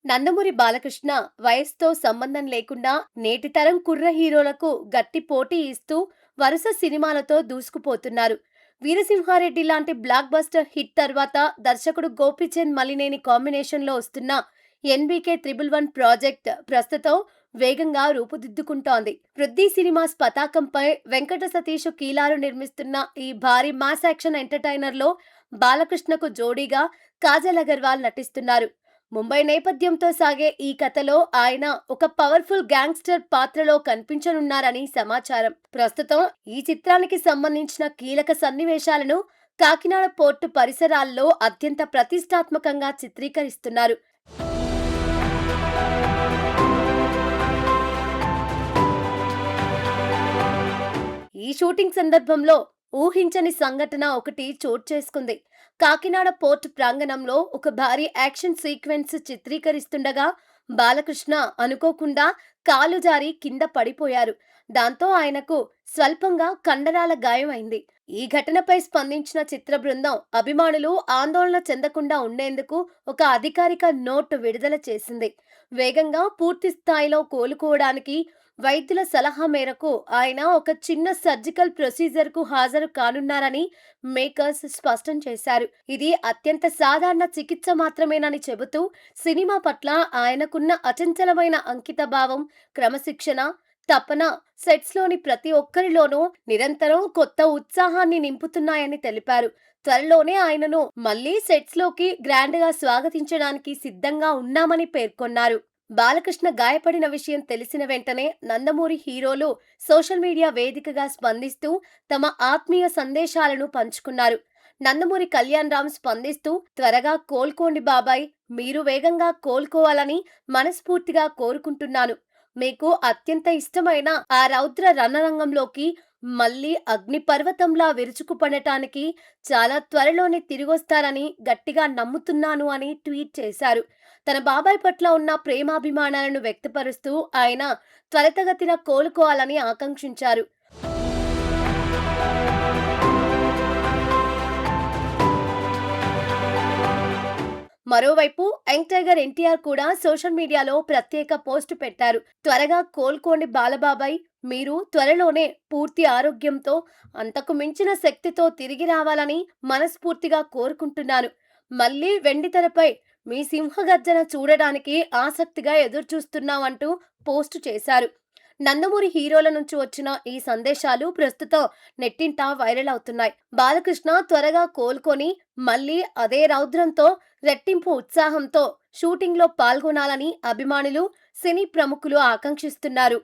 నందమూరి బాలకృష్ణ వయసుతో సంబంధం లేకుండా నేటి తరం కుర్ర హీరోలకు గట్టి పోటీ ఇస్తూ వరుస సినిమాలతో దూసుకుపోతున్నారు. వీరసింహారెడ్డి లాంటి బ్లాక్ బస్టర్ హిట్ తర్వాత దర్శకుడు గోపీచంద్ మలినేని కాంబినేషన్లో వస్తున్న ఎన్బీకే 111 ప్రాజెక్ట్ ప్రస్తుతం వేగంగా రూపుదిద్దుకుంటోంది. పృథ్వీ సినిమాస్ పతాకంపై వెంకట సతీష్ కీలారు నిర్మిస్తున్న ఈ భారీ మాస్ యాక్షన్ ఎంటర్టైనర్ లో బాలకృష్ణకు జోడీగా కాజల్ అగర్వాల్ నటిస్తున్నారు. ముంబై నేపథ్యంతో సాగే ఈ కథలో ఆయన ఒక పవర్ఫుల్ గ్యాంగ్స్టర్ పాత్రలో కనిపించనున్నారని సమాచారం. ప్రస్తుతం ఈ చిత్రానికి సంబంధించిన కీలక సన్నివేశాలను కాకినాడ పోర్టు పరిసరాల్లో అత్యంత ప్రతిష్టాత్మకంగా చిత్రీకరిస్తున్నారు. ఈ షూటింగ్ సందర్భంలో ఊహించని సంఘటన ఒకటి చోటు చేసుకుంది. కాకినాడ పోర్ట్ ప్రాంగణంలో ఒక భారీ యాక్షన్ సీక్వెన్స్ చిత్రీకరిస్తుండగా బాలకృష్ణ అనుకోకుండా కాలు జారి కింద పడిపోయారు. దాంతో ఆయనకు స్వల్పంగా కండరాల గాయమైంది. ఈ ఘటనపై స్పందించిన చిత్ర బృందం అభిమానులు ఆందోళన చెందకుండా ఉండేందుకు ఒక అధికారిక నోట్ విడుదల చేసింది. వేగంగా పూర్తి స్థాయిలో కోలుకోవడానికి వైద్యుల సలహా మేరకు ఆయన ఒక చిన్న సర్జికల్ ప్రొసీజర్ కు హాజరు కానున్నారని మేకర్స్ స్పష్టం చేశారు. ఇది అత్యంత సాధారణ చికిత్స మాత్రమేనని చెబుతూ సినిమా పట్ల ఆయనకున్న అచంచలమైన అంకితభావం, క్రమశిక్షణ, తపన సెట్స్ లోని ప్రతి ఒక్కరిలోనూ నిరంతరం కొత్త ఉత్సాహాన్ని నింపుతున్నాయని తెలిపారు. త్వరలోనే ఆయనను మళ్లీ సెట్స్ లోకి గ్రాండ్ గా స్వాగతించడానికి సిద్ధంగా ఉన్నామని పేర్కొన్నారు. బాలకృష్ణ గాయపడిన విషయం తెలిసిన వెంటనే నందమూరి హీరోలు సోషల్ మీడియా వేదికగా స్పందిస్తూ తమ ఆత్మీయ సందేశాలను పంచుకున్నారు. నందమూరి కళ్యాణ్ రామ్ స్పందిస్తూ, త్వరగా కోలుకోండి బాబాయ్, మీరు వేగంగా కోలుకోవాలని మనస్ఫూర్తిగా కోరుకుంటున్నాను. మీకు అత్యంత ఇష్టమైన ఆ రౌద్ర రణరంగంలోకి మళ్ళీ అగ్నిపర్వతంలా విరుచుకుపడటానికి చాలా త్వరలోనే తిరిగొస్తారని గట్టిగా నమ్ముతున్నాను అని ట్వీట్ చేశారు. తన బాబాయ్ పట్ల ఉన్న ప్రేమాభిమానాలను వ్యక్తపరుస్తూ ఆయన త్వరితగతిన కోలుకోవాలని ఆకాంక్షించారు. మరోవైపు యంగ్ టైగర్ ఎన్టీఆర్ కూడా సోషల్ మీడియాలో ప్రత్యేక పోస్టు పెట్టారు. త్వరగా కోలుకోండి బాలబాబాయ్, మీరు త్వరలోనే పూర్తి ఆరోగ్యంతో అంతకు మించిన శక్తితో తిరిగి రావాలని మనస్ఫూర్తిగా కోరుకుంటున్నాను. మళ్ళీ వెండితెరపై మీ సింహగర్జన చూడడానికి ఆసక్తిగా ఎదురుచూస్తున్నామంటూ పోస్టు చేశారు. నందమూరి హీరోల నుంచి వచ్చిన ఈ సందేశాలు ప్రస్తుతం నెట్టింట వైరల్ అవుతున్నాయి. బాలకృష్ణ త్వరగా కోలుకొని మళ్ళీ అదే రౌద్రంతో, రెట్టింపు ఉత్సాహంతో షూటింగ్ లో పాల్గొనాలని అభిమానులు, సినీ ప్రముఖులు ఆకాంక్షిస్తున్నారు.